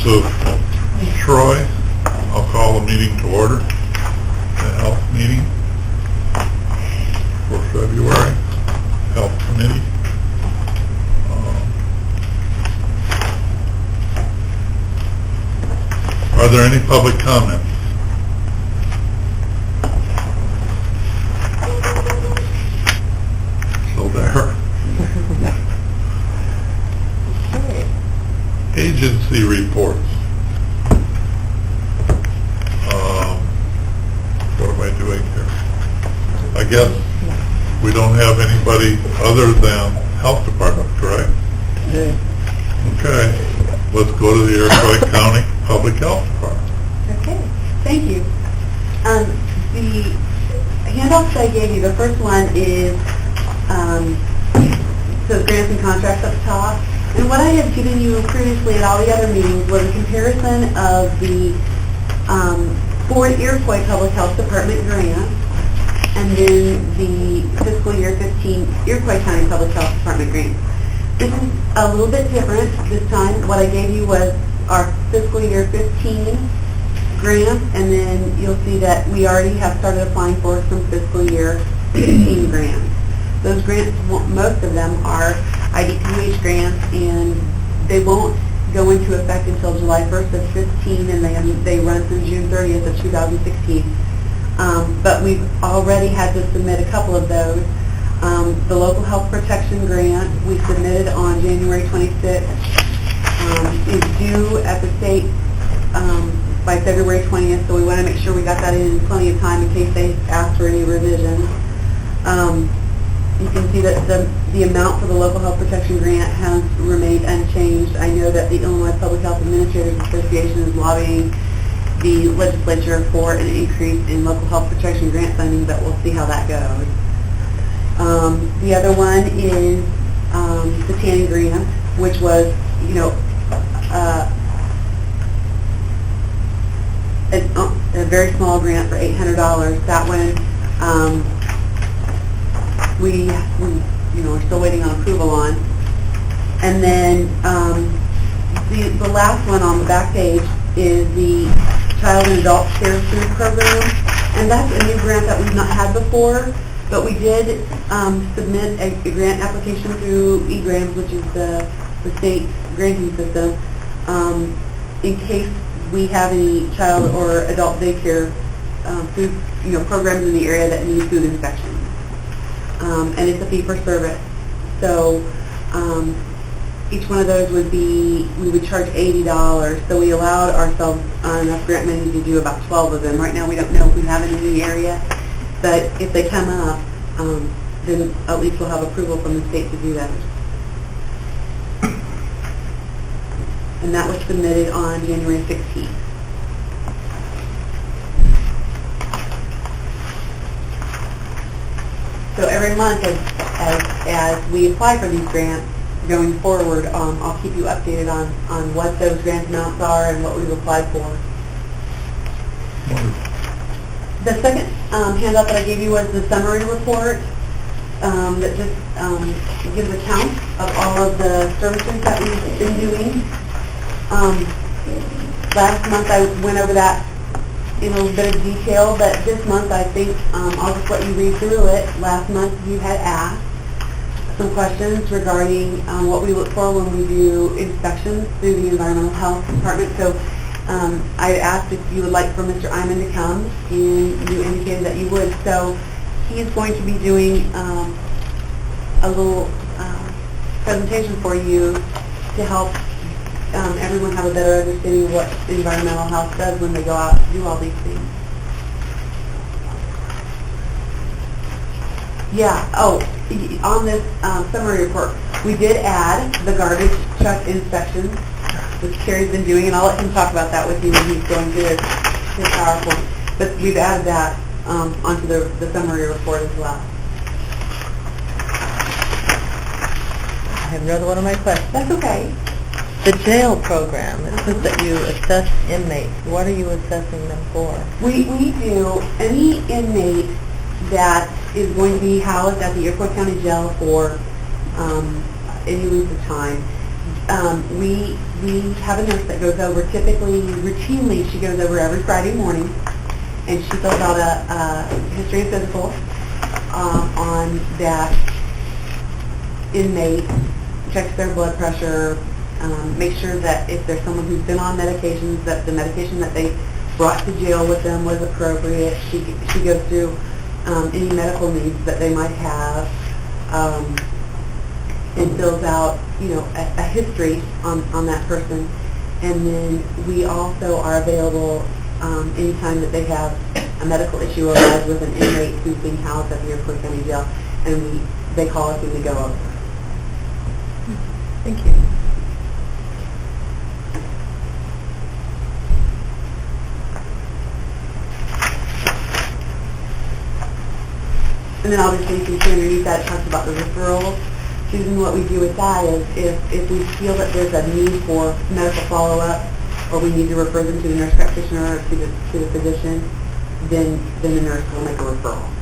of Troy, I'll call the meeting to order, the health meeting for February, Health Committee. Are there any public comments? So there. Agency reports. What am I doing here? I guess we don't have anybody other than Health Department, correct? Okay. Let's go to the Iroquois County Public Health Department. Okay, thank you. The handouts I gave you, the first one is so grants and contracts up top. And what I had given you previously at all the other meetings was a comparison of the 4 Iroquois Public Health Department grants and then the fiscal year 15 Iroquois County Public Health Department grants. This is a little bit different this time. What I gave you was our fiscal year 15 grants, and then you'll see that we already have started applying for some fiscal year 15 grants. Those grants, most of them are IDPH grants, and they won't go into effect until July 1st of 15, and they run through June 30th of 2016. But we've already had to submit a couple of those. The local health protection grant we submitted on January 26th is due at the state by February 20th, so we want to make sure we got that in plenty of time in case they ask for any revisions. You can see that the amount for the local health protection grant has remained unchanged. I know that the Illinois Public Health Administrators Association is lobbying the legislature for an increase in local health protection grant funding, but we'll see how that goes. The other one is the TANI grant, which was, a very small grant for $800. That one, we are still waiting on approval on. And then the last one on the back page is the Child and Adult Care Food Program, and that's a new grant that we've not had before. But we did submit a grant application through eGrants, which is the state granting system, in case we have any child or adult daycare food, programs in the area that need food inspections. And it's a fee for service. So each one of those we would charge $80. So we allowed ourselves enough grant money to do about 12 of them. Right now we don't know if we have any in the area. But if they come up, then at least we'll have approval from the state to do that. And that was submitted on January 16th. So every month as we apply for these grants going forward, I'll keep you updated on what those grant amounts are and what we've applied for. The second handout that I gave you was the summary report that just gives a count of all of the services that we've been doing. Last month I went over that in a little bit of detail, but this month I think I'll just let you read through it. Last month you had asked some questions regarding what we look for when we do inspections through the Environmental Health Department. So I asked if you would like for Mr. Iman to come, and you indicated that you would. So he is going to be doing a little presentation for you to help everyone have a better understanding of what environmental health does when they go out to do all these things. Yeah, on this summary report, we did add the garbage truck inspections, which Carrie's been doing, and I'll let him talk about that with you when he's going through his PowerPoint. But we've added that onto the summary report as well. I have another one of my questions. That's okay. The jail program, it says that you assess inmates. What are you assessing them for? We do any inmate that is going to be housed at the Iroquois County Jail for any length of time. we have a nurse that goes over, typically, routinely, she goes over every Friday morning, and she fills out a history and physical on that inmate, checks their blood pressure, makes sure that if there's someone who's been on medications, that the medication that they brought to jail with them was appropriate. She goes through any medical needs that they might have, and fills out, a history on that person. And then we also are available anytime that they have a medical issue arise with an inmate who's being housed at the Iroquois County Jail, and they call us and we go over. Thank you. And then obviously you can see underneath that it talks about the referrals. Susan, what we do with that is if we feel that there's a need for medical follow-up, or we need to refer them to the nurse practitioner or to the physician, then the nurse will make a referral.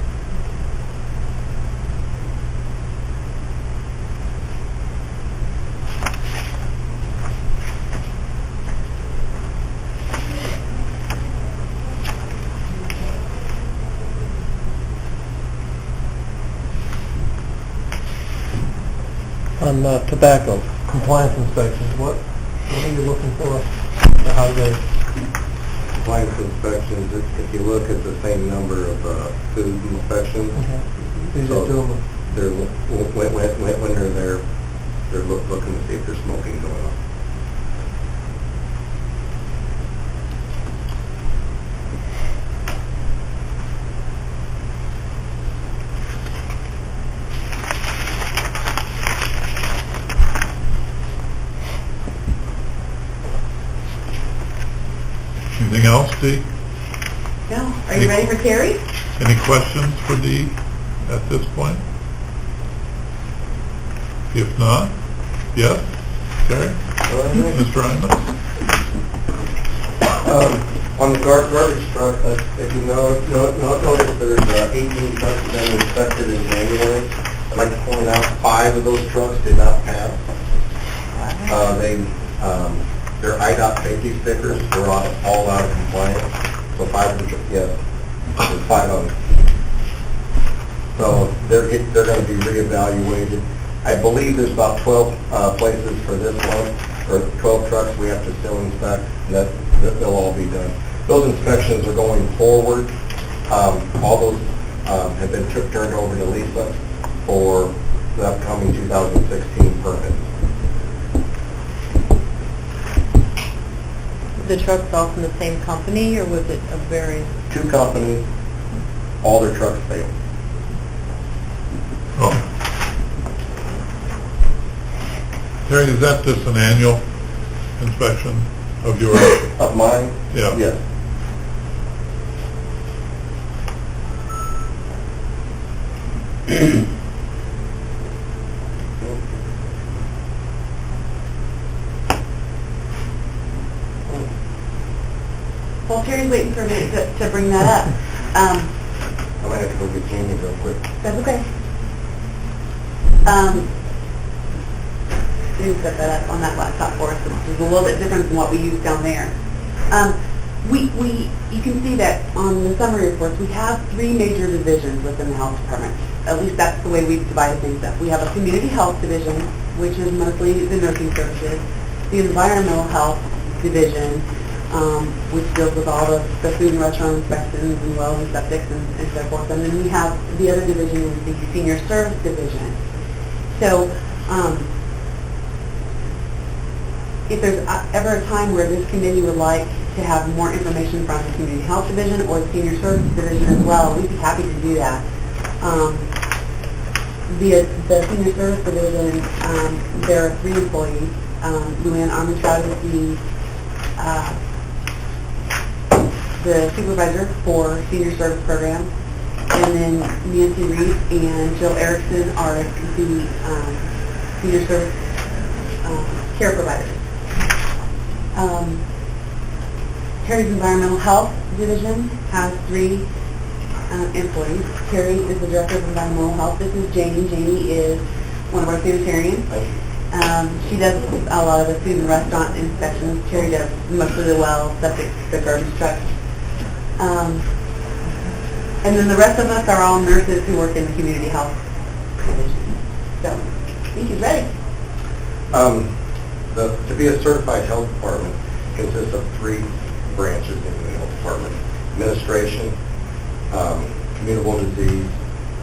On tobacco compliance inspections, what are you looking for? Or how do they? Compliance inspections, if you look at the same number of food inspections, These So- are doing they're, when they're there, they're looking to see if there's smoking going on. Anything else, Dee? No? Are you ready for Terry? Any questions for Dee at this point? If not, yes? Terry? Mr. Hyman? On the garbage truck, if you notice there's 18 trucks that have been inspected in January. I'd like to point out 5 of those trucks did not pass. Their IDOT safety stickers were all out of compliance. So 5 of them, yes, there's 5 of them. So they're going to be reevaluated. I believe there's about 12 places for this month, or 12 trucks we have to still inspect, and that they'll all be done. Those inspections are going forward. All those have been turned over to Lisa for the upcoming 2016 permit. The trucks all from the same company, or was it a various? 2 companies, all their trucks failed. Oh. Terry, is that just an annual inspection of yours? Of mine? Yeah. Yes. Well, Terry's waiting for a minute to bring that up. I might have to go get Jamie real quick. That's okay. You set that up on that laptop for us, which is a little bit different than what we use down there. You can see that on the summary reports, we have 3 major divisions within the health department. At least that's the way we've divided things up. We have a community health division, which is mostly the nursing services, the environmental health division, which deals with all the food and restaurant inspections and wells and septics and so forth. And then we have the other division is the senior service division. So if there's ever a time where this committee would like to have more information from the community health division or the senior service division as well, we'd be happy to do that. The senior service division, there are 3 employees. Luann Armentrout is the supervisor for senior service program, and then Nancy Reed and Jill Erickson are the senior service care providers. Terry's environmental health division has 3 employees. Terry is the director of environmental health. This is Janie. Janie is one of our sanitarians. She does a lot of the food and restaurant inspections. Terry does most of the wells, septic, the garbage trucks. And then the rest of us are all nurses who work in the community health division. So, I think he's ready. To be a certified health department consists of 3 branches in the health department: administration, communicable disease,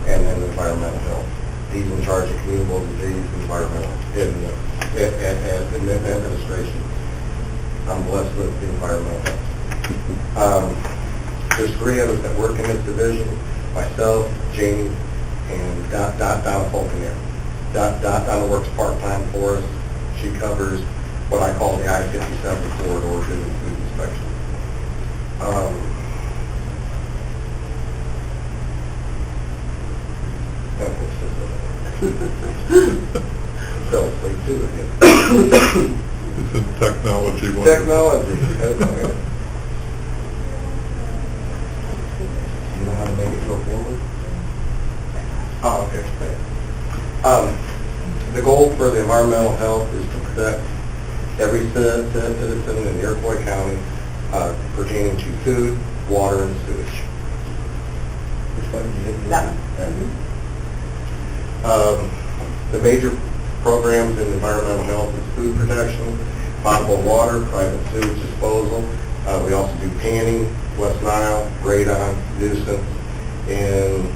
and then environmental health. He's in charge of communicable disease, environmental, and administration. I'm blessed with the environmental health. There's 3 of us that work in this division: myself, Jamie, and Donna Falconer. Donna works part-time for us. She covers what I call the I-57 corridor doing food inspection. Fell asleep too again. It's in technology. Technology. You know how to make it go forward? Oh, okay. The goal for the environmental health is to protect every citizen in Iroquois County pertaining to food, water, and sewage. Which one did you hit? That one. The major programs in environmental health is food protection, potable water, private sewage disposal. We also do panning, West Nile, radon, nuisance, and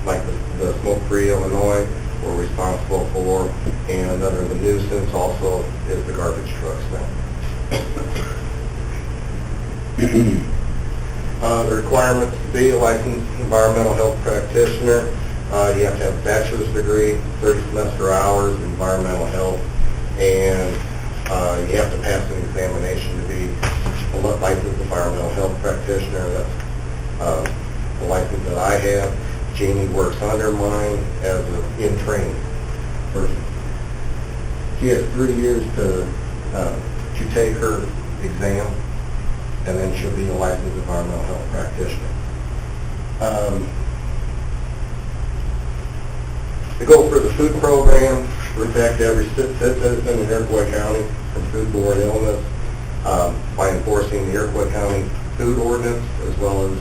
like the smoke-free Illinois, we're responsible for, and under the nuisance also is the garbage trucks now. The requirements to be a licensed environmental health practitioner: you have to have a bachelor's degree, 30 semester hours in environmental health, and you have to pass an examination to be a licensed environmental health practitioner. That's the license that I have. Jamie works under mine as an in-training person. She has 3 years to take her exam, and then she'll be a licensed environmental health practitioner. The goal for the food program: protect every citizen in Iroquois County from foodborne illness by enforcing the Iroquois County food ordinance, as well as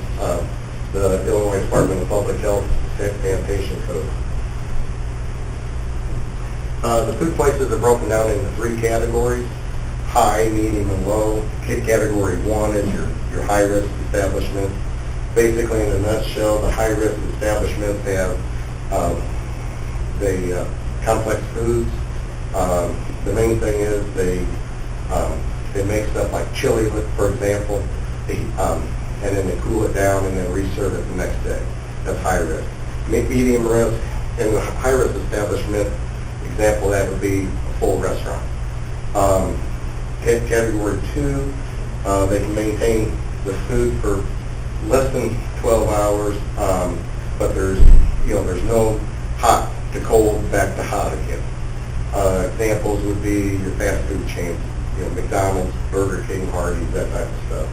the Illinois Department of Public Health Sanitation Code. The food places are broken down into 3 categories: high, medium, and low. Category 1 is your high-risk establishment. Basically, in a nutshell, the high-risk establishments have complex foods. The main thing is they make stuff like chili, for example, and then they cool it down and then reserve it the next day. That's high risk. Medium risk, in the high risk establishment, example that would be a full restaurant. Category 2, they can maintain the food for less than 12 hours, but there's no hot to cold, back to hot again. Examples would be your fast food chains, McDonald's, Burger King, Hardee's, that type of stuff.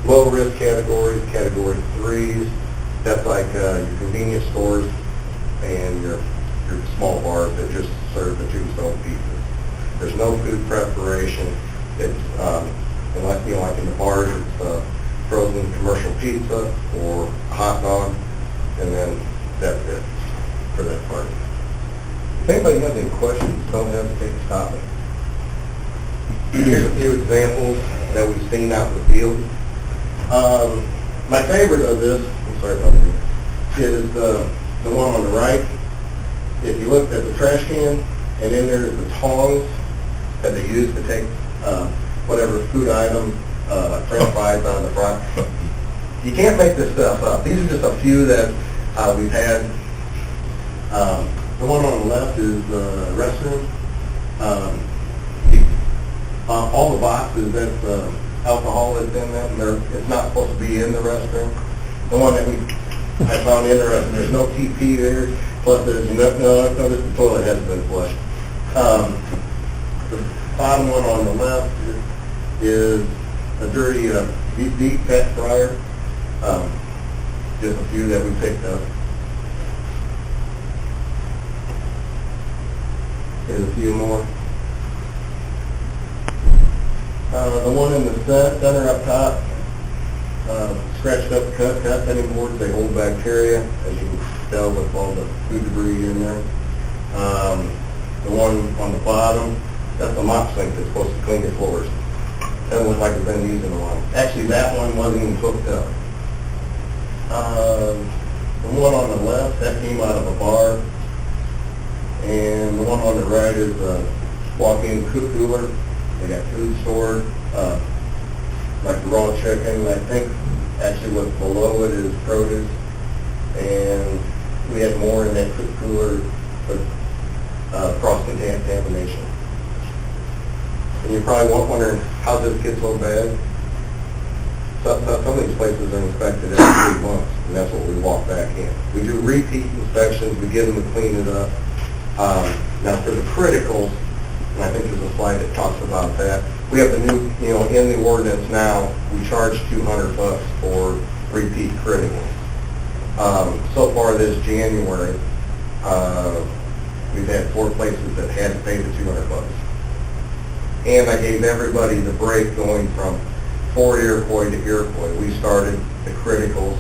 Low risk categories, category 3s, that's like your convenience stores and your small bars that just serve the tombstone pizzas. There's no food preparation. It's like in the bars, it's frozen commercial pizza or a hot dog, and then that's it for that part. If anybody has any questions, don't hesitate to stop me. Here's a few examples that we've seen out in the field. My favorite of this, I'm sorry about this, is the one on the right. If you look at the trash can, and then there's the tongs that they use to take whatever food item, like French fries out of the front. You can't make this stuff up. These are just a few that we've had. The one on the left is the restroom. All the boxes, that's alcohol that's in them. It's not supposed to be in the restroom. The one that I found interesting, there's no TP there. Plus, there's notice the toilet hasn't been flushed. The bottom one on the left is a dirty deep fat fryer. Just a few that we picked up. Here's a few more. The one in the center up top, scratched up cut cutting boards, they hold bacteria, as you can tell with all the food debris in there. The one on the bottom, that's a mop sink that's supposed to clean your floors. Doesn't look like it's been used in a while. Actually, that one wasn't even hooked up. The one on the left, that came out of a bar. And the one on the right is a walk-in cooler. They got food stored, like raw chicken. I think actually what's below it is produce. And we had more in that cooler for cross-contamination. And you're probably wondering how this gets so bad. Some of these places are inspected every 3 months, and that's what we walk back in. We do repeat inspections, we get them to clean it up. Now for the criticals, and I think there's a slide that talks about that, we have the new, in the ordinance now, we charge $200 for repeat criticals. So far this January, we've had 4 places that had to pay the $200. And I gave everybody the break going from Fort Iroquois to Iroquois. We started the criticals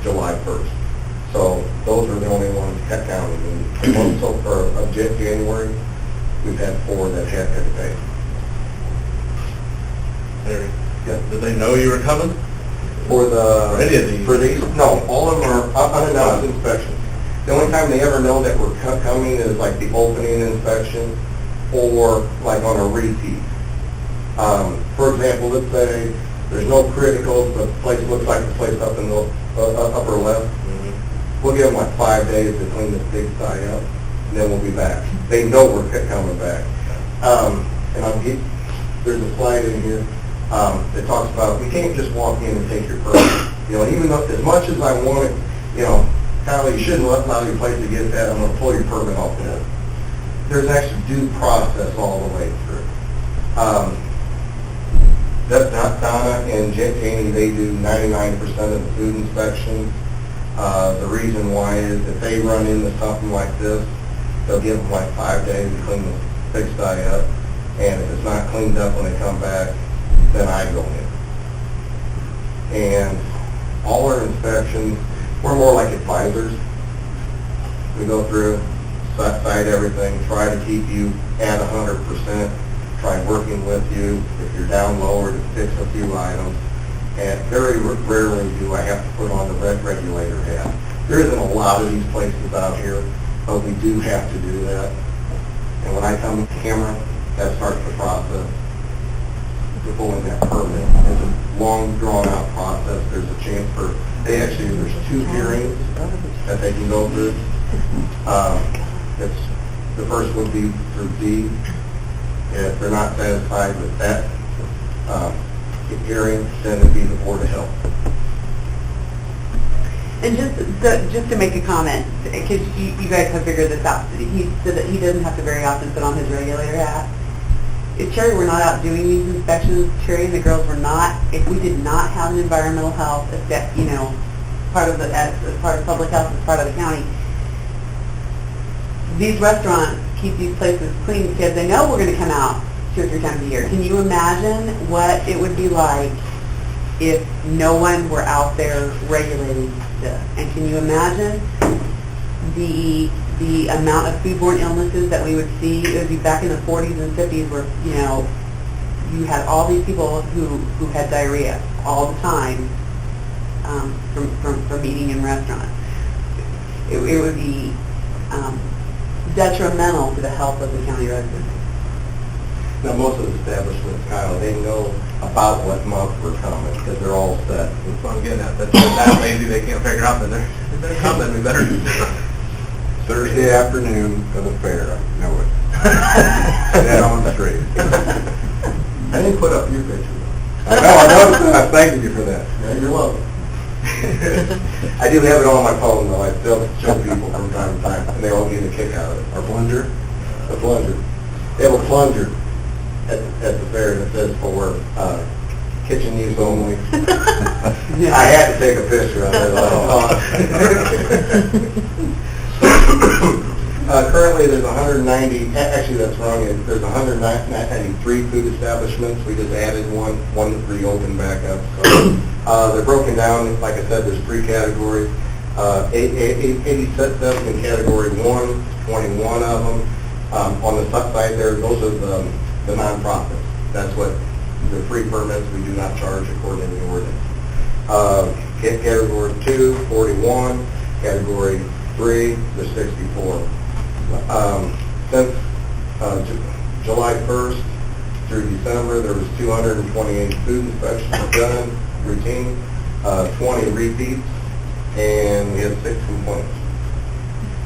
July 1st. So those are the only ones counted. And so for January, we've had 4 that had to pay. Did they know you were coming? For any of these? For these? No, all of them are unannounced inspections. The only time they ever know that we're coming is like the opening inspection or like on a repeat. For example, let's say there's no criticals, but the place looks like the place up in the upper left. We'll give them like 5 days to clean this big side up, and then we'll be back. They know we're coming back. And there's a slide in here that talks about we can't just walk in and take your permit. Even though as much as I want it, Kyle, you shouldn't allow your place to get that. I'm going to pull your permit off the hook. There's actually due process all the way through. Donna and Janie, they do 99% of the food inspections. The reason why is if they run into something like this, they'll give them like 5 days to clean the pigsty up. And if it's not cleaned up when they come back, then I go in. And all our inspections, we're more like advisors. We go through, cite everything, try to keep you at 100%, try working with you if you're down lower to fix a few items. And very rarely do I have to put on the regulator hat. There isn't a lot of these places out here, but we do have to do that. And when I come with the camera, that starts the process to pull in that permit. It's a long, drawn-out process. There's a chance for, there's 2 hearings that they can go through. The first would be through D. If they're not satisfied with that hearing, then it'd be the Board of Health. And just to make a comment, because you guys have figured this out, he said that he doesn't have to very often put on his regulator hat. If Cherry were not out doing these inspections, Cherry and the girls were not, if we did not have an environmental health, part of as part of public health, as part of the county, these restaurants keep these places clean because they know we're going to come out 2 or 3 times a year. Can you imagine what it would be like if no one were out there regulating this? And can you imagine the amount of foodborne illnesses that we would see? It would be back in the 40s and 50s where, you had all these people who had diarrhea all the time from eating in restaurants. It would be detrimental to the health of the county residents. Now, most of the establishments, Kyle, they know about what month we're coming because they're all set. That's what I'm getting at. That's that lazy they can't figure out that they're coming. We better. Thursday afternoon for the fair. I know it. Head on straight. I didn't put up your picture, though. I noticed that. I'm thanking you for that. Yeah, you're welcome. I do have it on my phone, though. I still show people from time to time, and they all get a kick out of it. Our plunger? The plunger. They have a plunger at the fair that says for kitchen use only. I had to take a picture of it. Currently, there's 190, actually that's wrong, there's 193 food establishments. We just added one reopened back up. So, they're broken down, like I said, there's 3 categories. 87 in category 1, 21 of them. On the south side there, those are the nonprofits. That's what the free permits we do not charge according to the ordinance. Category 2, 41. Category 3, there's 64. Since July 1st through December, there was 228 food inspections done, routine, 20 repeats, and we had 6 complaints.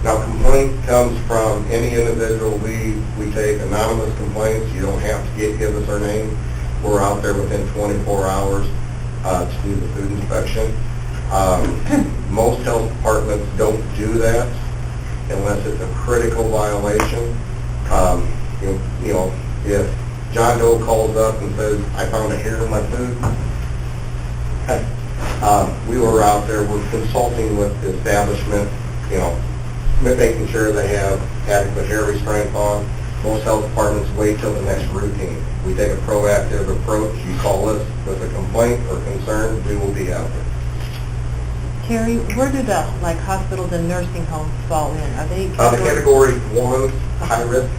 Now, complaint comes from any individual. We take anonymous complaints. You don't have to give us our name. We're out there within 24 hours to do the food inspection. Most health departments don't do that unless it's a critical violation. You know, if John Doe calls up and says, I found a hair in my food, we were out there, we're consulting with the establishment, you know, making sure they have adequate hair restraint on. Most health departments wait till the next routine. We take a proactive approach. You call us with a complaint or concern, we will be out there. Terry, where do the, like, hospitals and nursing homes fall in? Are they... The category 1, high risk.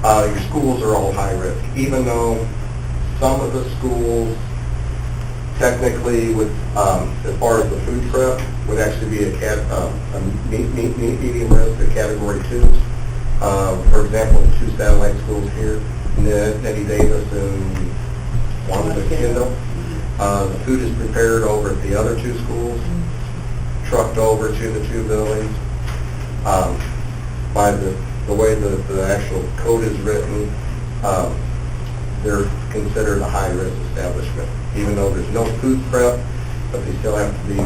Your schools are all high risk, even though some of the schools technically would, as far as the food prep, would actually be a medium risk, a category 2. For example, the 2 satellite schools here, Nettie Davis and Wanda Kendall. The food is prepared over at the other 2 schools, trucked over to the 2 buildings. By the way the actual code is written, they're considered a high-risk establishment, even though there's no food prep, but they still have to be.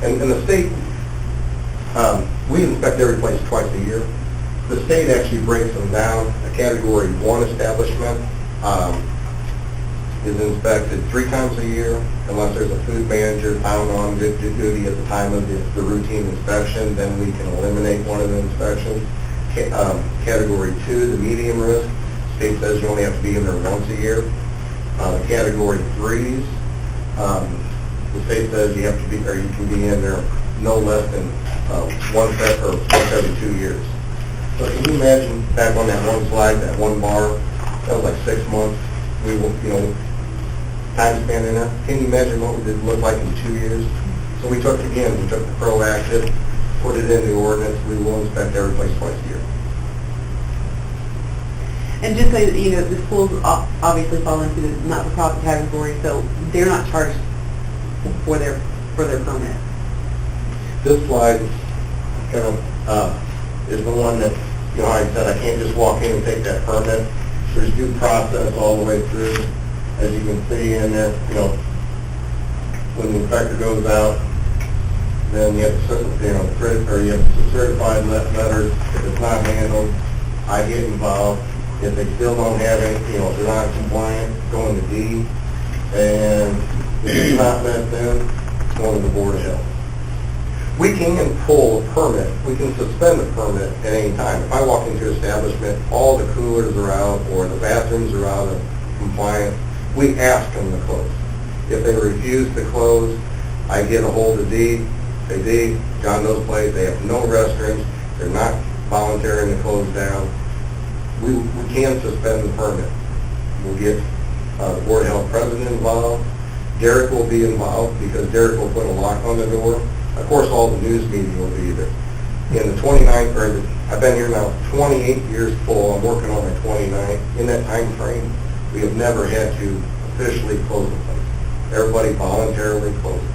And the state, we inspect every place twice a year. The state actually breaks them down. A category 1 establishment is inspected 3 times a year, unless there's a food manager found on duty at the time of the routine inspection, then we can eliminate one of the inspections. Category 2, the medium risk, state says you only have to be in there once a year. Category 3s, the state says you have to be, or you can be in there no less than once every 2 years. So can you imagine back on that one slide, that one bar, that was like 6 months. We will, you know, time span in there. Can you imagine what it would look like in 2 years? So we took the proactive, put it in the ordinance. We will inspect every place twice a year. And just so you know, the schools obviously fall into the not-for-profit category, so they're not charged for their permit. This slide kind of is the one that, you know, I said I can't just walk in and take that permit. There's due process all the way through. As you can see in there, you know, when the inspector goes out, then you have certified letters. If it's not handled, I get involved. If they still don't have any, you know, if they're not compliant, going to D. And if it's not met then, it's going to the Board of Health. We can pull a permit. We can suspend a permit at any time. If I walk into an establishment, all the coolers are out or the bathrooms are out of compliance, we ask them to close. If they refuse to close, I get a hold of D, say, D, John Doe's place, they have no restrooms, they're not volunteering to close down. We can suspend the permit. We'll get the Board of Health president involved. Derek will be involved because Derek will put a lock on the door. Of course, all the news media will be there. In the 29th, I've been here now 28 years full. I'm working on my 29th. In that time frame, we have never had to officially close the place. Everybody voluntarily closes.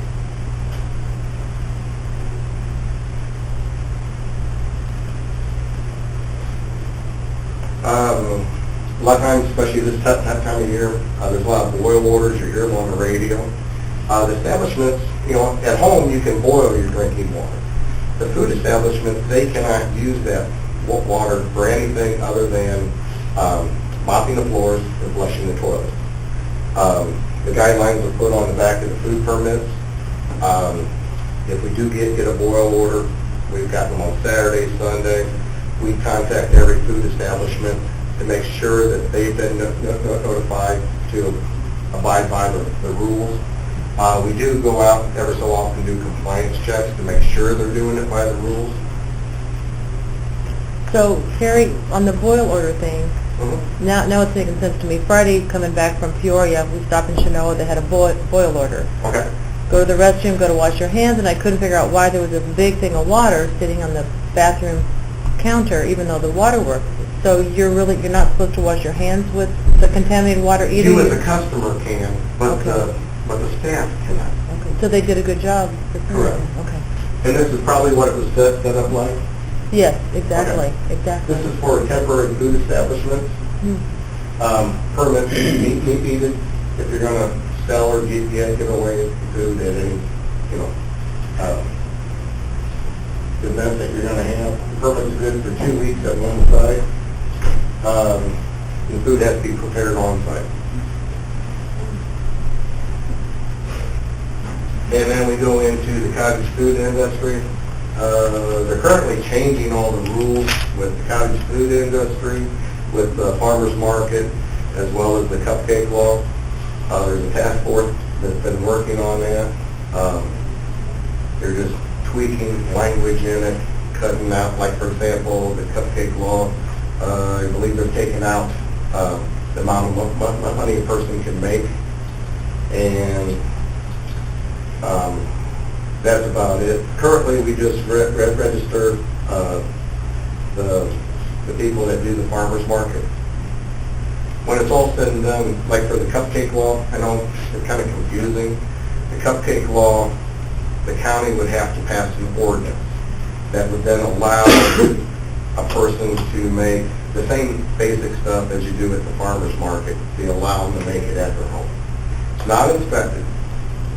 A lot of times, especially this time of year, there's a lot of boil orders. You hear them on the radio. The establishments, you know, at home you can boil your drinking water. The food establishments, they cannot use that water for anything other than mopping the floors and flushing the toilets. The guidelines are put on the back of the food permits. If we do get a boil order, We've got them on Saturday, Sunday. We contact every food establishment to make sure that they've been notified to abide by the rules. We do go out ever so often, do compliance checks to make sure they're doing it by the rules. So, Terry, on the boil order thing, Mhm. now it's making sense to me. Friday, coming back from Peoria, we stopped in Chenoa, they had a boil order. Okay. Go to the restroom, go to wash your hands, and I couldn't figure out why there was a big thing of water sitting on the bathroom counter, even though the water works. So you're not supposed to wash your hands with the contaminated water either? You as a customer can, but Okay. but the staff cannot. Okay, so they did a good job? Correct. Okay. And this is probably what it was set up like. Yes, exactly, exactly. This is for temporary food establishments. Hmm. Permits needed if you're going to sell or give away food at any, event that you're going to have. The permit's good for 2 weeks at one site. The food has to be prepared on site. And then we go into the cottage food industry. They're currently changing all the rules with the cottage food industry, with the farmer's market, as well as the cupcake law. There's a task force that's been working on that. They're just tweaking language in it, cutting out, like for example, the cupcake law. I believe they're taking out the amount of money a person can make, and that's about it. Currently, we just register the people that do the farmer's market. When it's all said and done, like for the cupcake law, I know it's kind of confusing. The cupcake law, the county would have to pass an ordinance that would then allow a person to make the same basic stuff as you do at the farmer's market. They allow them to make it at their home. It's not inspected.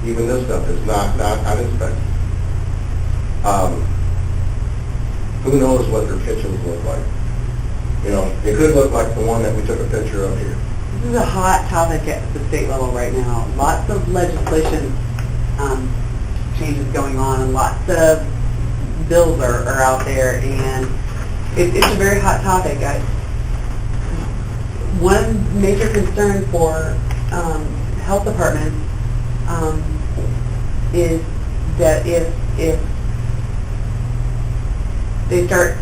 Even this stuff is not inspected. Who knows what their kitchens look like? It could look like the one that we took a picture of here. This is a hot topic at the state level right now. Lots of legislation changes going on, and lots of bills are out there, and it's a very hot topic. One major concern for health departments is that if they start,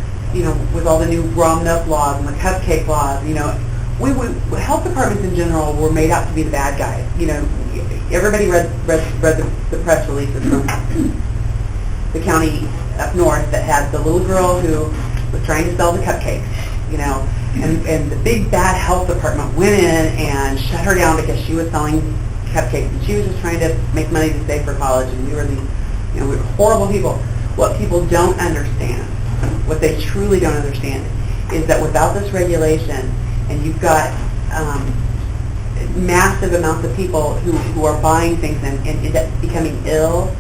with all the new raw milk laws and the cupcake laws, health departments in general were made out to be the bad guys. Everybody read the press releases from the county up north that had the little girl who was trying to sell the cupcakes, and the big bad health department went in and shut her down because she was selling cupcakes, and she was just trying to make money to save for college, and we were we were horrible people. What people don't understand, what they truly don't understand, is that without this regulation, and you've got massive amounts of people who are buying things and end up becoming ill,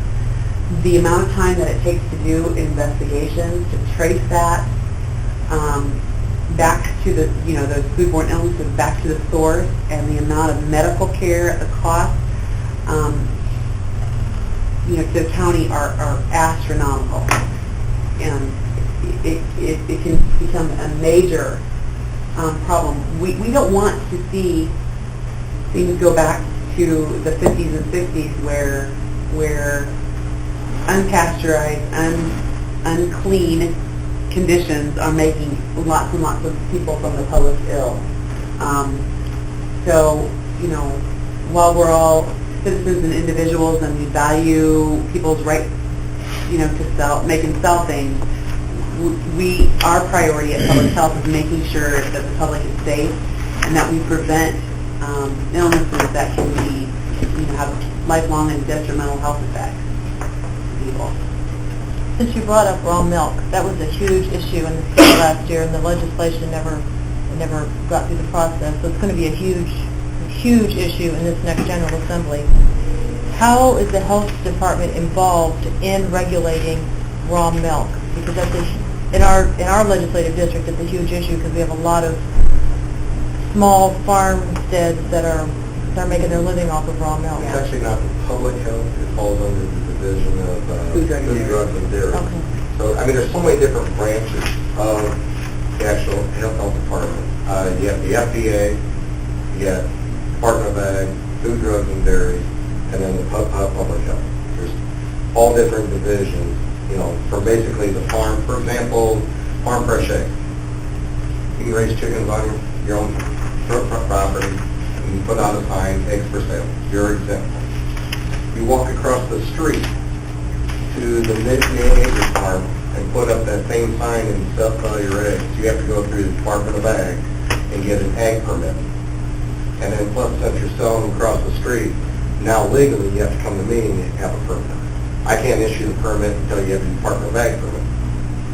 the amount of time that it takes to do investigations, to trace that back to the, those foodborne illnesses back to the source, and the amount of medical care, the cost, to the county are astronomical. And it can become a major problem. We don't want to see things go back to the 50s and 60s where unpasteurized, unclean conditions are making lots and lots of people from the public ill. While we're all citizens and individuals and we value people's right, to make and sell things, our priority at Public Health is making sure that the public is safe and that we prevent illnesses that can be, have lifelong and detrimental health effects to people. Since you brought up raw milk, that was a huge issue in the state last year, and the legislation never got through the process. So it's going to be a huge issue in this next General Assembly. How is the health department involved in regulating raw milk? Because that's in our legislative district, it's a huge issue because we have a lot of small farmsteads that are making their living off of raw milk. It's actually not the public health, it falls under the division of Food, Drug, and Dairy. Drug and Dairy. Okay. So I mean, there's so many different branches of the actual health department. You have the FDA, you got Department of Ag, Food, Drugs, and Dairy, and then the public health. There's all different divisions, you know, for basically the farm. For example, farm fresh eggs. You can raise chickens on your own property, and you put out a sign, eggs for sale. You're exempt. You walk across the street to the mid-acre farm and put up that same sign and sell your eggs. You have to go through the Department of Ag and get an ag permit. And then plus, since you're selling them across the street, now legally you have to come to me and have a permit. I can't issue the permit until you have the Department of Ag permit,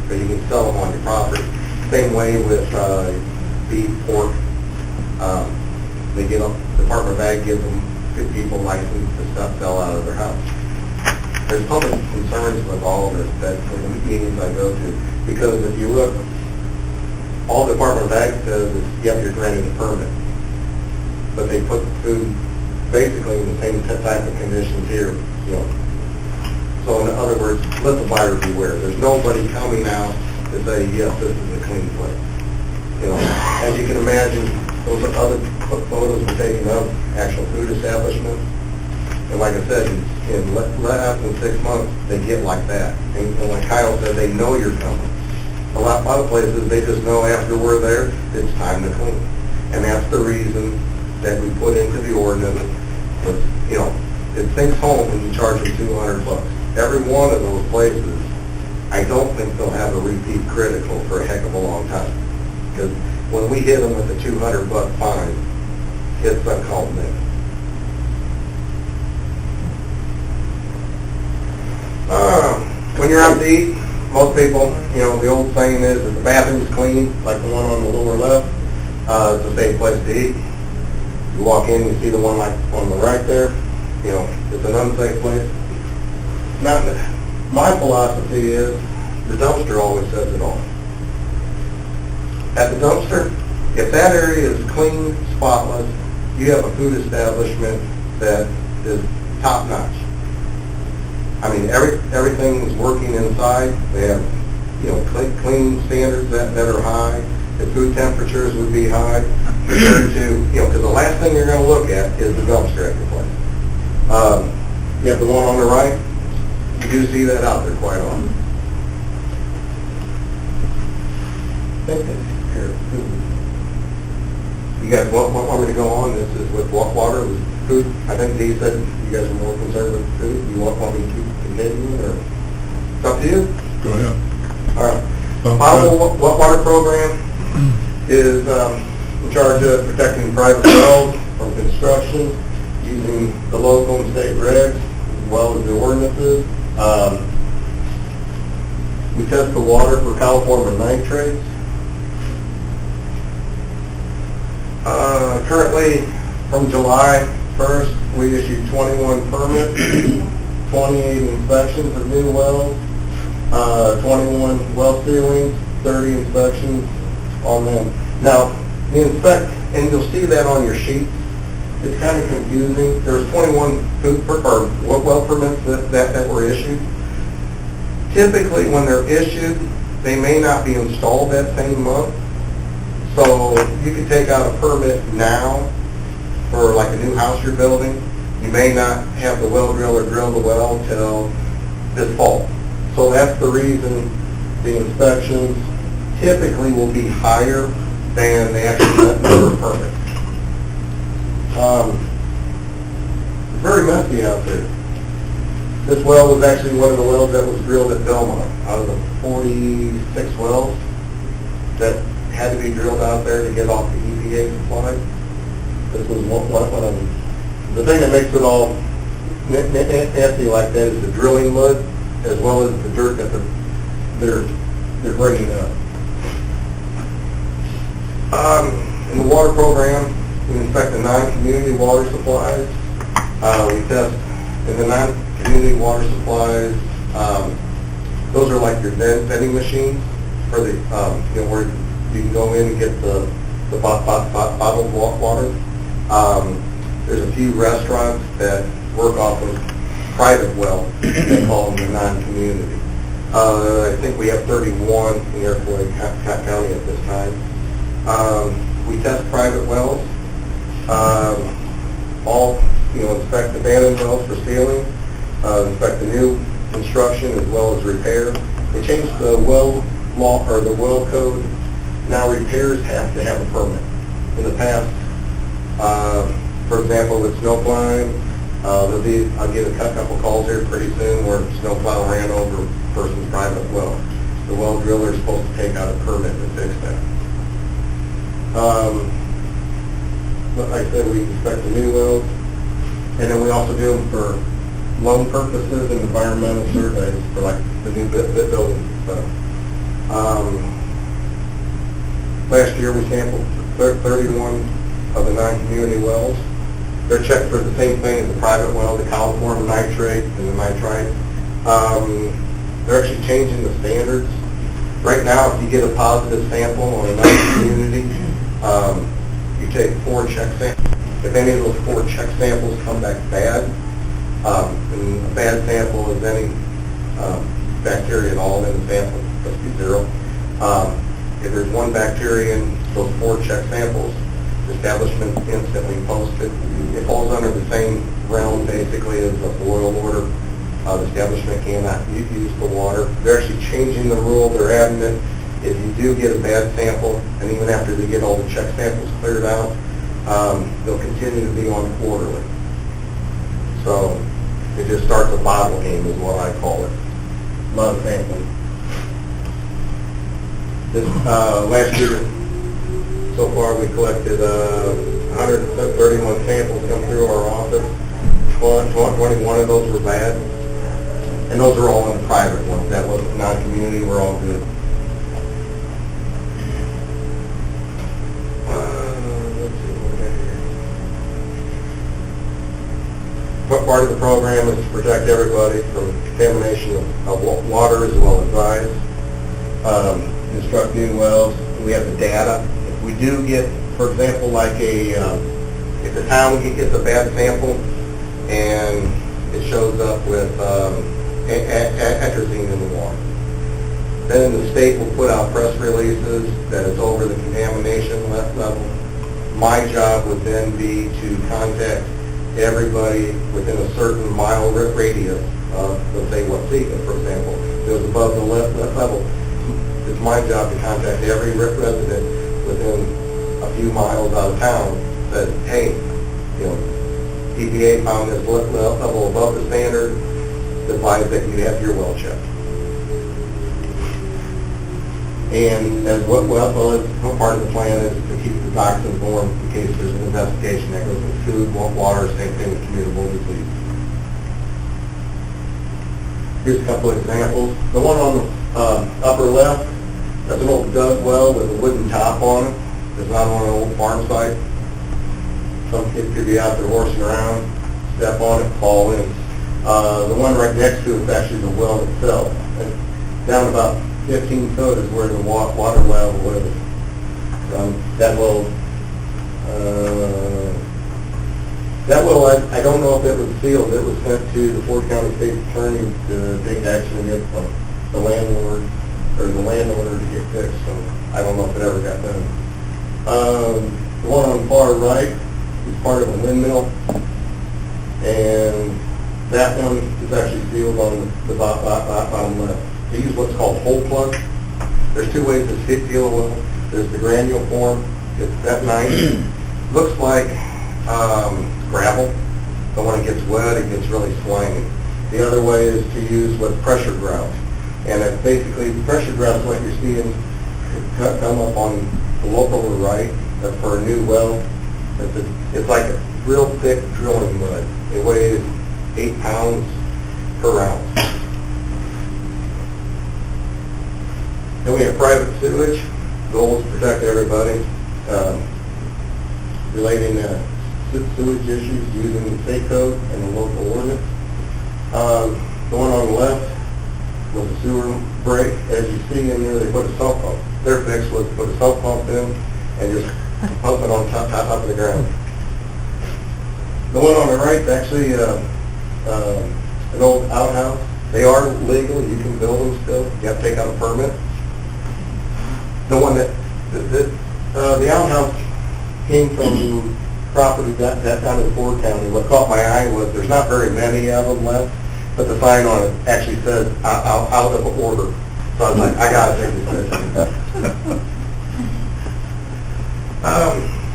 but you can sell them on your property. Same way with beef, pork. They get up, the Department of Ag gives them people license to sell out of their house. There's public concerns with all of this that in the meetings I go to, because if you look, all the Department of Ag says is, yep, you're granted a permit. But they put the food basically in the same type of conditions here, you know. So in other words, let the buyer beware. There's nobody coming out to say, yes, this is a clean place. You know, as you can imagine, those other photos were taken of actual food establishments. And like I said, in less than 6 months, they get like that. And like Kyle said, they know you're coming. A lot of places, they just know after we're there, it's time to clean. And that's the reason that we put into the ordinance, was, you know, it sinks home when you charge them $200. Every one of those places, I don't think they'll have a repeat critical for a heck of a long time. Because when we hit them with the $200 fine, it's uncalled me. When you're out to eat, most people, you know, the old saying is if the bathroom's clean, like the one on the lower left, it's a safe place to eat. You walk in, you see the one like on the right there, you know, it's an unsafe place. Now, my philosophy is the dumpster always says it all. At the dumpster, if that area is clean, spotless, you have a food establishment that is top notch. I mean, everything is working inside. They have, you know, clean standards that are high. The food temperatures would be high compared to, you know, because the last thing you're going to look at is the dumpster at your place. You have the one on the right. You do see that out there quite often. You guys want me to go on? This is with water, with food. I think Dee said you guys are more concerned with food. You want me to keep continuing, or it's up to you? Go ahead. All right. Potable water program is in charge of protecting private wells from construction using the local and state regs as well as the ordinances. We test the water for coliform nitrates. Currently, from July 1st, we issued 21 permits, 28 inspections of new wells, 21 well ceilings, 30 inspections on them. Now, the inspect, and you'll see that on your sheet, it's kind of confusing. There's 21 well permits that were issued. Typically, when they're issued, they may not be installed that same month. So you can take out a permit now for like a new house you're building. You may not have the well driller drill the well till this fall. So that's the reason the inspections typically will be higher than the actual number of permits. It's very messy out there. This well was actually one of the wells that was drilled at Belmont. Out of the 46 wells that had to be drilled out there to get off the EPA supply, this was one of them. The thing that makes it all nasty like that is the drilling mud, as well as the dirt that they're bringing up. In the water program, we inspect the non-community water supplies. We test in the non-community water supplies. Those are like your vending machines for the, you know, where you can go in and get the bottled water. There's a few restaurants that work off of private well. They call them the non-community. I think we have 31 in Iroquois County at this time. We test private wells. Inspect abandoned wells for sealing, inspect the new construction as well as repair. They changed the well law, or the well code. Now repairs have to have a permit. In the past, for example, with snowplowing, I'll get a couple calls here pretty soon where snowplow ran over a person's private well. The well driller is supposed to take out a permit to fix that. Like I said, we inspect the new wells, and then we also do them for loan purposes and environmental surveys for like the new building stuff. Last year we sampled 31 of the 9 community wells. They're checked for the same thing as the private well, the coliform nitrate and the nitrite. They're actually changing the standards. Right now, if you get a positive sample on a nice community, you take 4 check samples. If any of those 4 check samples come back bad, and a bad sample is any bacteria at all in the sample, must be 0. If there's 1 bacteria in those 4 check samples, the establishment instantly posts it. It falls under the same realm basically as a boil order. The establishment cannot use the water. They're actually changing the rule. They're adding it. If you do get a bad sample, and even after they get all the check samples cleared out, they'll continue to be on quarterly. So it just starts a bottle game is what I call it. A lot of sampling. This last year, so far we collected 131 samples come through our office. 21 of those were bad. And those are all in the private ones. That was non-community, we're all good. Let's see what we got here. Part of the program is to protect everybody from contamination of water as well as ice. Construct new wells. We have the data. If we do get, for example, like if the town gets a bad sample and it shows up with atrazine in the water, then the state will put out press releases that it's over the contamination level. My job would then be to contact everybody within a certain mile radius of, let's say, Watsika, for example. If it was above the level, it's my job to contact every resident within a few miles out of town that, hey, EPA found this level above the standard, advise that you have your well checked. And as part of the plan is to keep the docs informed in case there's an investigation that goes with food, water, same thing with communicable disease. Here's a couple of examples. The one on the upper left, that's an old dug well with a wooden top on it. It's not on an old farm site. Some kid could be out there horsing around, step on it, fall in. The one right next to it is actually the well itself. And down about 15 foot is where the water level is. That well, I don't know if it was sealed. It was sent to the Ford County State Attorney to take action against the landlord or the landowner to get fixed. So I don't know if it ever got done. The one on the far right is part of a windmill, and that one is actually sealed on the bottom left. They use what's called hole plug. There's 2 ways to seal a well. There's the granule form. It's that nice. Looks like gravel, but when it gets wet, it gets really slimy. The other way is to use what's pressure grout. And it's basically, pressure grout is what you're seeing come up on the local right. That's for a new well. It's like a real thick drilling mud. It weighs 8 pounds per ounce. Then we have private sewage. Goal is to protect everybody relating to sewage issues using the state code and the local ordinance. The one on the left was a sewer break. As you see in there, they put a sump pump. Their fix was to put a sump pump in and just pump it on top of the ground. The one on the right is actually an old outhouse. They are legal, you can build them still, you have to take out a permit. The one that, the outhouse came from property that down in Ford County. What caught my eye was there's not very many of them left, but the sign on it actually says out of order. So I was like, I gotta take this picture.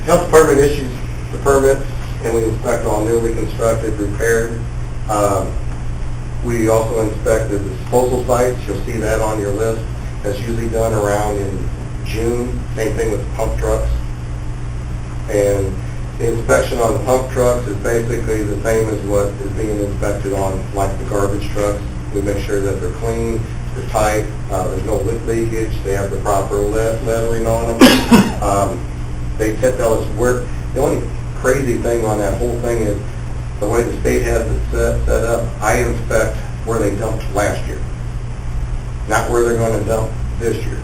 Health Department issues the permits, and we inspect all newly constructed, repaired. We also inspected the disposal sites. You'll see that on your list. That's usually done around in June. Same thing with pump trucks. And the inspection on the pump trucks is basically the same as what is being inspected on, like the garbage trucks. We make sure that they're clean, they're tight, there's no leakage, they have the proper lettering on them. They tell us where. The only crazy thing on that whole thing is the way the state has it set up. I inspect where they dumped last year, not where they're going to dump this year.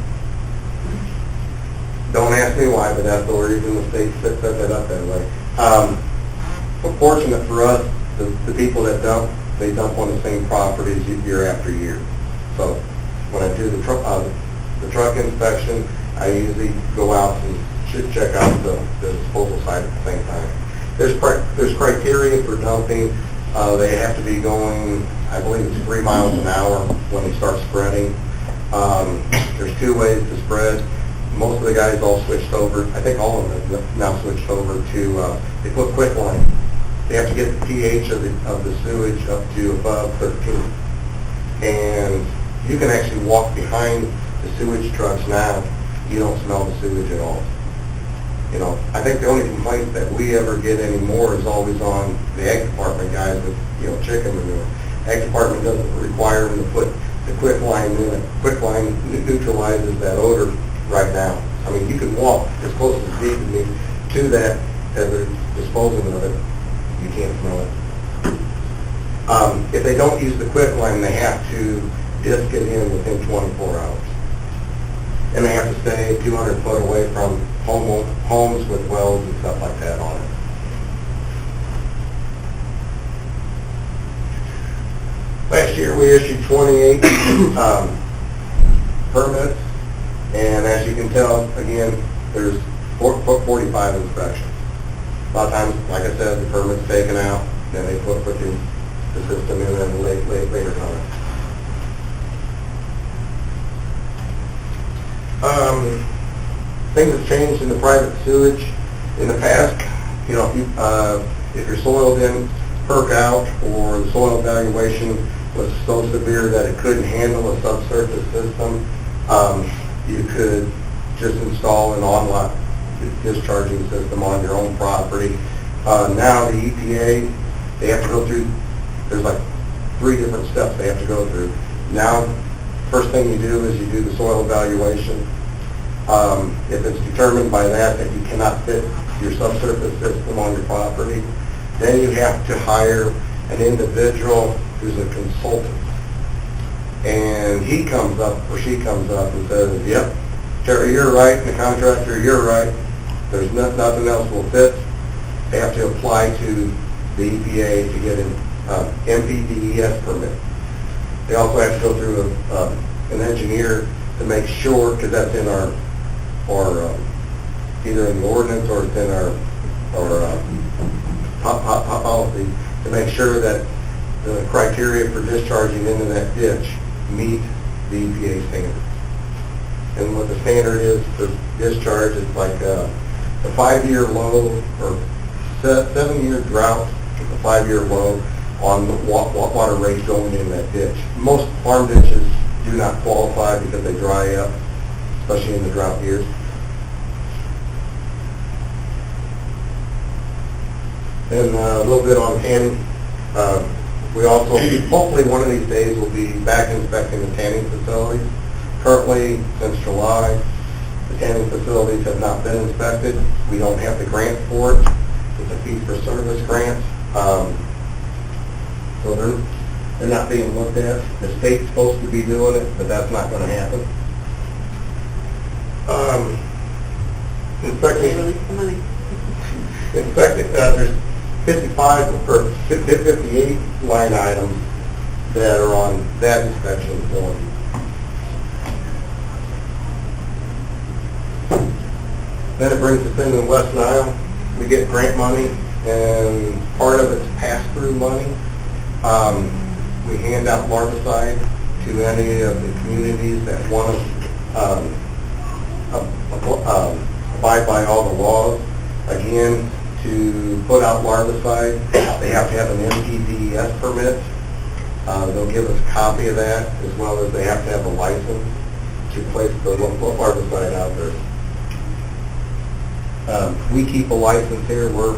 Don't ask me why, but that's the reason the state set that up that way. Fortunate for us, the people that dump, they dump on the same properties year after year. So when I do the truck inspection, I usually go out and should check out the disposal site at the same time. There's criteria for dumping. They have to be going, I believe it's 3 miles an hour when they start spreading. There's 2 ways to spread. Most of the guys all switched over. I think all of them have now switched over to, they put quicklime. They have to get the pH of the sewage up to above 13. And you can actually walk behind the sewage trucks now. You don't smell the sewage at all. You know, I think the only complaint that we ever get anymore is always on the ag department guys with, chicken manure. Ag department doesn't require them to put the quicklime in it. Quicklime neutralizes that odor right now. I mean, you can walk as close as you can to that as they're disposing of it. You can't smell it. If they don't use the quicklime, they have to disc it in within 24 hours. And they have to stay 200 foot away from homes with wells and stuff like that on it. Last year we issued 28 permits, and as you can tell, again, there's 45 inspections. A lot of times, like I said, the permit's taken out, then they put the system in at a later time. Things have changed in the private sewage. In the past, if your soil didn't perk out or the soil evaluation was so severe that it couldn't handle a subsurface system, you could just install an on-lot discharging system on your own property. Now the EPA, they have to go through, there's like 3 different steps they have to go through. Now, first thing you do is you do the soil evaluation. If it's determined by that you cannot fit your subsurface system on your property, then you have to hire an individual who's a consultant. And he comes up, or she comes up and says, yep, Terry, you're right, and the contractor, you're right. There's nothing else will fit. They have to apply to the EPA to get an MPDES permit. They also have to go through an engineer to make sure, because that's in our either in the ordinance or it's in our policy, to make sure that the criteria for discharging into that ditch meet the EPA standards. And what the standard is for discharge is like a 5-year low or 7-year drought, a 5-year low on the water rate going in that ditch. Most farm ditches do not qualify because they dry up, especially in the drought years. And a little bit on tanning. We also, hopefully one of these days, will be back inspecting the tanning facilities. Currently, since July, the tanning facilities have not been inspected. We don't have the grant for it. It's a fee-for-service grant. So they're not being looked at. The state's supposed to be doing it, but that's not going to happen. They release the money. There's 55 or 58 line items that are on that inspection form. Then it brings us into West Nile. We get grant money, and part of it's pass-through money. We hand out larvicide to any of the communities that want to abide by all the laws. Again, to put out larvicide, they have to have an MPDES permit. They'll give us a copy of that, as well as they have to have a license to place the larvicide out there. We keep a license here. We're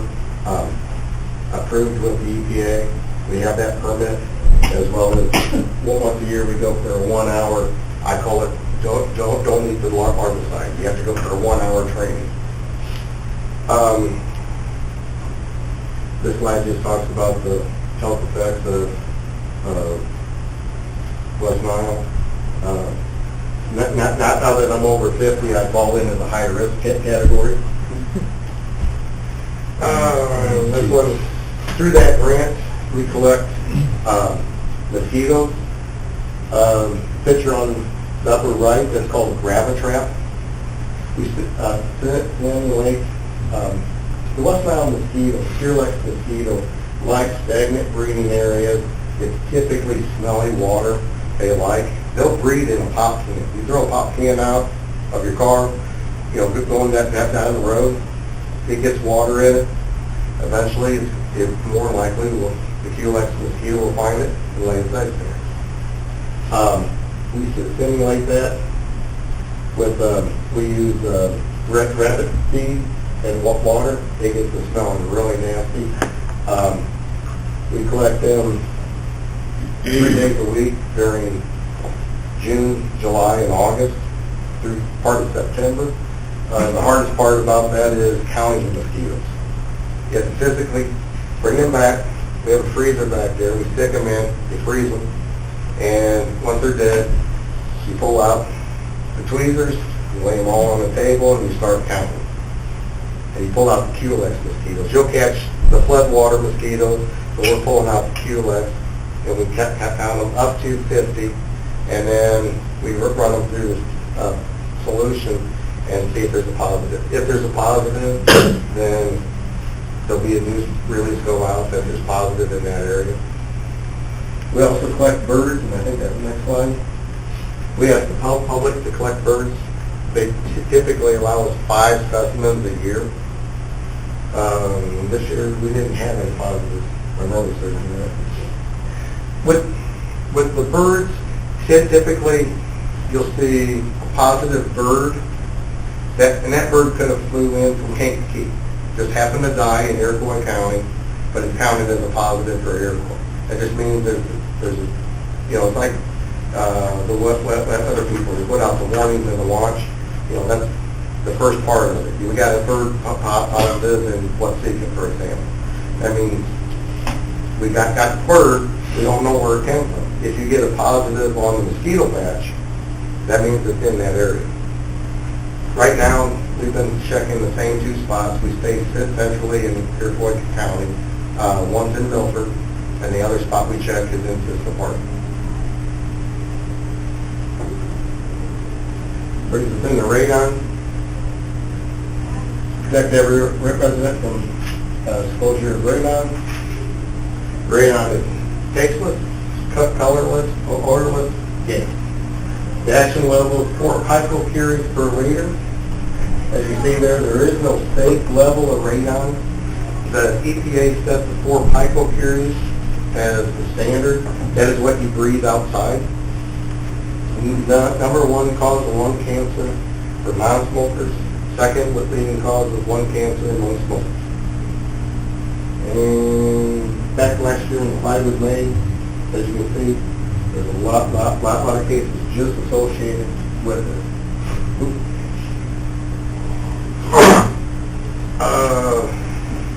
approved with the EPA. We have that permit, as well as once a year we go for a 1 hour. I call it don't eat the larvicide. You have to go for a 1 hour training. This slide just talks about the health effects of West Nile. Not now that I'm over 50, I fall into the high risk category. This one, through that grant, we collect mosquitoes. Picture on the upper right, that's called a gravitrap. We simulate the West Nile mosquito, Purelex mosquito, like stagnant breeding areas. It's typically smelly water they like. They'll breed in a pop can. You throw a pop can out of your car, going that down the road, it gets water in it. Eventually, it's more likely the Purelex mosquito will find it and lay its eggs there. We simulate that with, we use rabbit seed and water. They get to smelling really nasty. We collect them 3 days a week during June, July, and August through part of September. The hardest part about that is counting the mosquitoes. You have to physically bring them back. We have a freezer back there. We stick them in, you freeze them, and once they're dead, you pull out the tweezers, you lay them all on the table, and you start counting. And you pull out the Purelex mosquitoes. You'll catch the floodwater mosquitoes, but we're pulling out the Purelex, and we count them up to 50, and then we run them through this solution and see if there's a positive. If there's a positive, then there'll be a news release go out that there's positive in that area. We also collect birds, and I think that's the next slide. We ask the public to collect birds. They typically allow us 5 specimens a year. This year we didn't have any positives. I remember searching that. With the birds, typically you'll see a positive bird, and that bird could have flew in from Kankakee. Just happened to die in Iroquois County, but it's counted as a positive for Iroquois. That just means there's it's like the other people who put out the warnings in the launch. That's the first part of it. We got a bird positive in Waukegan, for example. That means we got the bird, we don't know where it came from. If you get a positive on the mosquito patch, that means it's in that area. Right now, we've been checking the same 2 spots. We stay centrally in Iroquois County. One's in Milford, and the other spot we check is in Cicely Park. Brings us into radon. Protect every resident from exposure of radon. Radon is tasteless, colorless, odorless gas. The action level is 4 picocuries per liter. As you see there is no safe level of radon. The EPA sets the 4 picocuries as the standard. That is what you breathe outside. The number 1 cause of lung cancer for non-smokers. Second leading cause of lung cancer among smokers. And back last year when the slide was made, as you can see, there's a lot of cases just associated with it.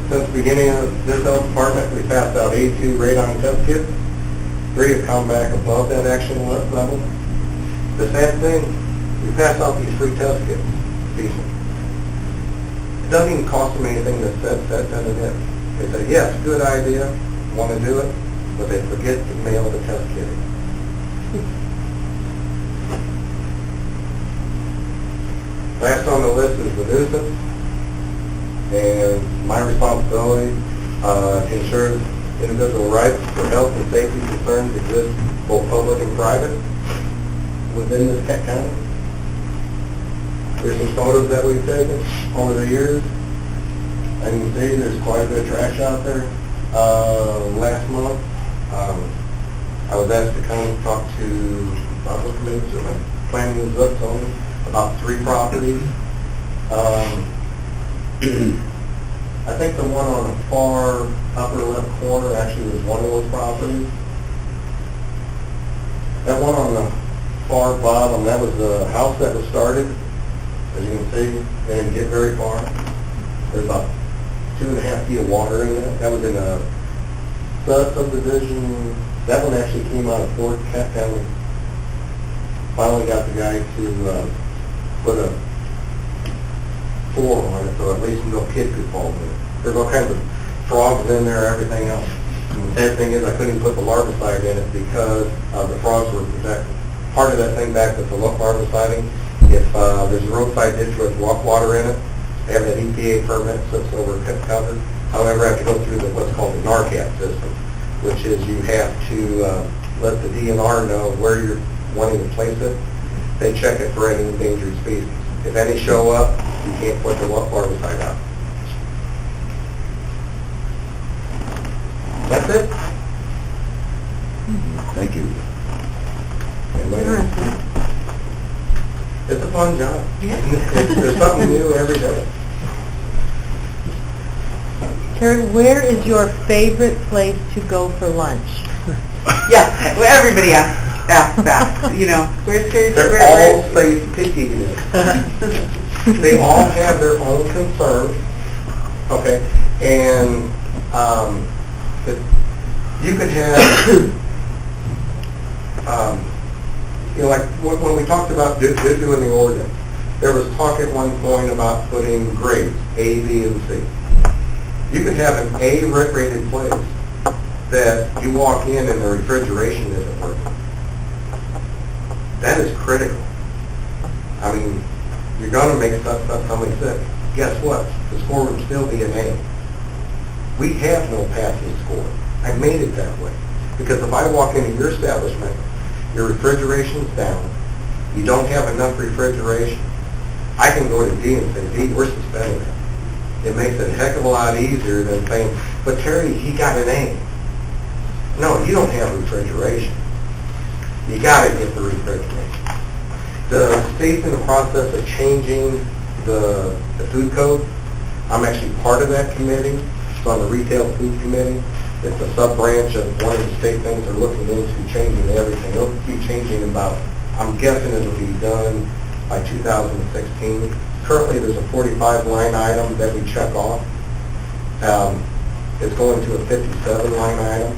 Since the beginning of this health department, we passed out 82 radon test kits. 3 have come back above that action level. The sad thing, we pass out these free test kits. It doesn't even cost them anything to set it in. They say, yes, good idea, want to do it, but they forget to mail the test kit. Last on the list is the nuisance, and my responsibility ensures individual rights for health and safety concerns exist both public and private within this county. There's some photos that we've taken over the years. And you can see there's quite a bit of trash out there. Last month, I was asked to come and talk to planning and zoning about 3 properties. I think the one on the far upper left corner actually was one of those properties. That one on the far bottom, that was the house that was started. As you can see, they didn't get very far. There's about 2.5 feet of water in it. That was in a subdivision. That one actually came out of Fort County. Finally got the guy to put a floor on it so at least no kid could fall in it. There's all kinds of frogs in there, everything else. And the sad thing is I couldn't even put the larvicide in it because the frogs were protected. Part of that thing back with the larviciding, if there's a roadside ditch with water in it, they have that EPA permit, so it's over covered. However, I have to go through what's called the NARCAP system, which is you have to let the DNR know where you're wanting to place it. They check it for any endangered species. If any show up, you can't put the larvicide out. That's it. Thank you. It's a fun job. There's something new every day. Terry, where is your favorite place to go for lunch? Yeah, well, everybody asks that, you know, where's They're all picky. They all have their own concerns, okay? And you could have, you know, like when we talked about doing the ordinance, there was talk at one point about putting grades, A, B, and C. You could have an A-rated place that you walk in and the refrigeration isn't working. That is critical. I mean, you're going to make somebody sick. Guess what? The score would still be an A. We have no passing score. I made it that way. Because if I walk into your establishment, your refrigeration's down, you don't have enough refrigeration, I can go to D and say, D, we're suspending it. It makes it a heck of a lot easier than saying, but Terry, he got an A. No, you don't have refrigeration. You got to get the refrigeration. The state's in the process of changing the food code. I'm actually part of that committee. It's on the retail food committee. It's a sub-branch of one of the state things they're looking into changing everything. It'll be changing about, I'm guessing it'll be done by 2016. Currently there's a 45 line item that we check off. It's going to a 57 line item.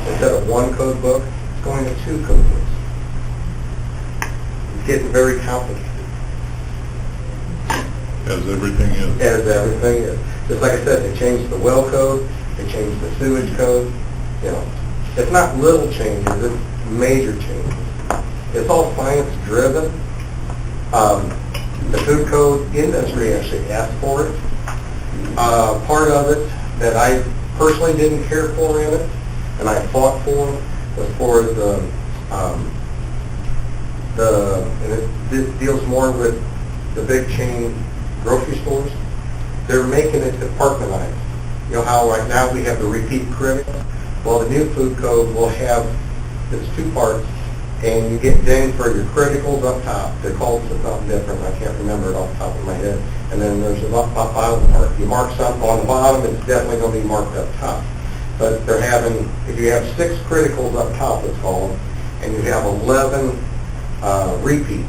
Instead of 1 code book, it's going to 2 code books. It's getting very complicated. As everything is. As everything is. Just like I said, they changed the well code, they changed the sewage code. You know, it's not little changes, it's major changes. It's all science driven. The food code industry actually asked for it. Part of it that I personally didn't care for in it, and I fought for, was for and it deals more with the big chain grocery stores. They're making it departmentized. You know how right now we have the repeat critical? Well, the new food code will have, it's 2 parts, and you get dinged for your criticals up top. They're called something different. I can't remember it off the top of my head. And then there's a bottom part. You mark something on the bottom, it's definitely going to be marked up top. But they're having, if you have 6 criticals up top, it's called, and you have 11 repeats,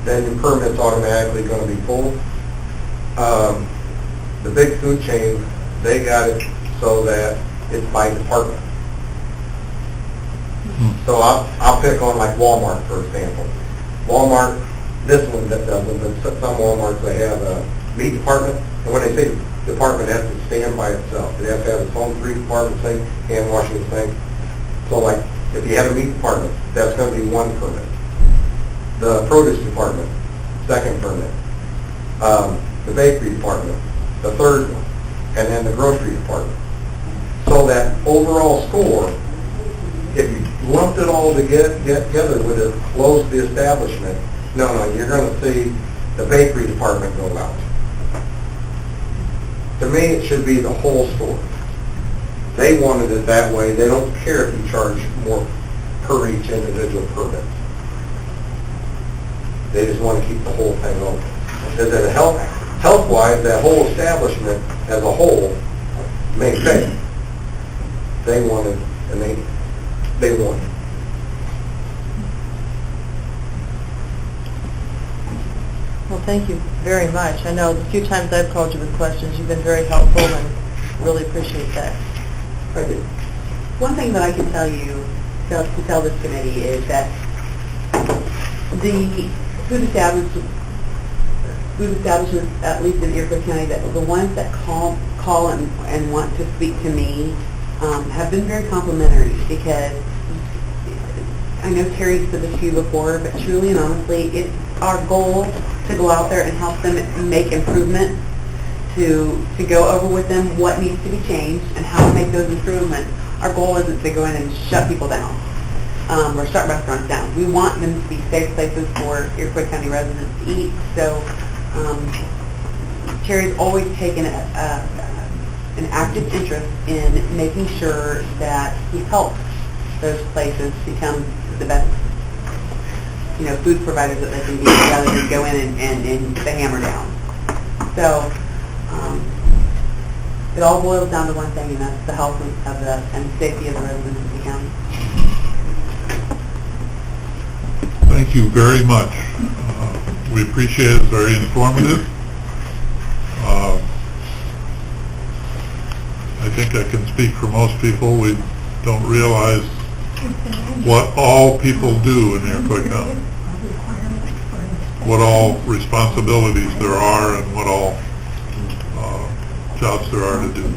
then your permit's automatically going to be full. The big food chains, they got it so that it's by department. So I'll pick on like Walmart, for example. Walmart, this one that doesn't, but some Walmarts, they have a meat department, and when they say department has to stand by itself. It has to have its own street department sink, hand washing sink. So like, if you have a meat department, that's going to be one permit. The produce department, second permit. The bakery department, the third one. And then the grocery department. So that overall score, if you lumped it all together with it, close the establishment, no, you're going to see the bakery department go out. To me, it should be the whole store. They wanted it that way. They don't care if you charge more per each individual permit. They just want to keep the whole thing open. Because at health-wise, that whole establishment as a whole may fail. They wanted, and they won. Well, thank you very much. I know the few times I've called you with questions, you've been very helpful and really appreciate that. One thing that I can tell you, to tell this committee, is that the food establishments, at least in Iroquois County, that the ones that call and want to speak to me have been very complimentary, because I know Terry said this to you before, but truly and honestly, it's our goal to go out there and help them make improvements, to go over with them what needs to be changed and how to make those improvements. Our goal isn't to go in and shut people down or shut restaurants down. We want them to be safe places for Iroquois County residents to eat. So Terry's always taken an active interest in making sure that he helps those places become the best, food providers that they can be, rather than go in and put the hammer down. So it all boils down to one thing, and that's the health and safety of the residents of the county. Thank you very much. We appreciate it. Very informative. I think I can speak for most people. We don't realize what all people do in Iroquois County, what all responsibilities there are, and what all jobs there are to do.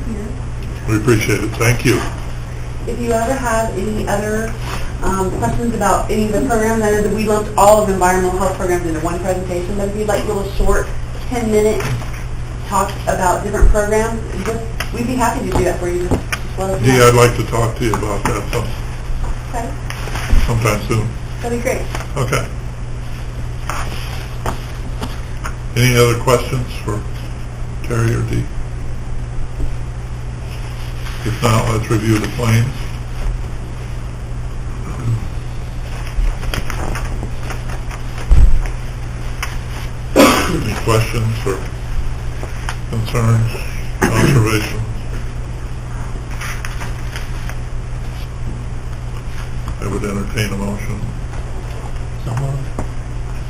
We appreciate it. Thank you. If you ever have any other questions about any of the programs, I know that we lumped all of the environmental health programs into one presentation, but if you'd like a little short 10-minute talk about different programs, we'd be happy to do that for you. Just let us know. Yeah, I'd like to talk to you about that sometime soon. That'd be great. Okay. Any other questions for Terry or Dee? If not, let's review the claims. Any questions or concerns, observations? I would entertain a motion.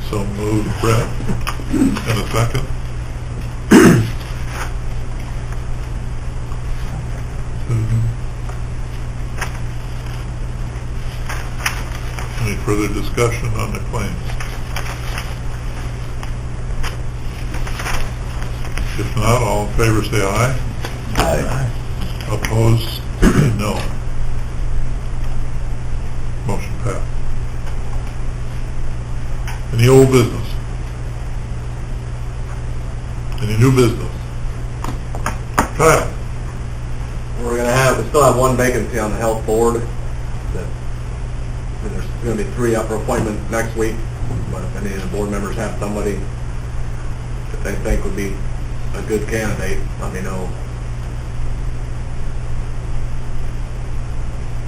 So moved, Brett. And a second? Susan? Any further discussion on the claims? If not, all in favor say aye. Aye. Opposed, say no. Motion passed. Any old business? Any new business? Kyle? We still have one vacancy on the health board. There's going to be 3 up for appointment next week, but if any of the board members have somebody that they think would be a good candidate, let me know.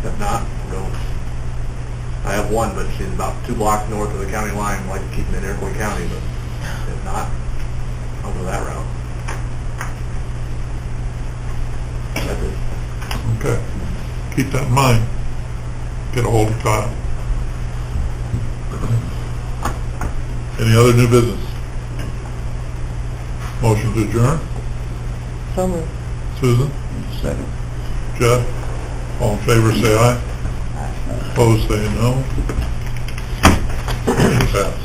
If not, we'll go. I have one, but she's about 2 blocks north of the county line. I'd like to keep them in Iroquois County, but if not, I'll go that route. That's it. Okay. Keep that in mind. Get a hold of Kyle. Any other new business? Motion to adjourn? So moved. Susan? Second. Jeff? All in favor say aye. Opposed say no. Motion passed.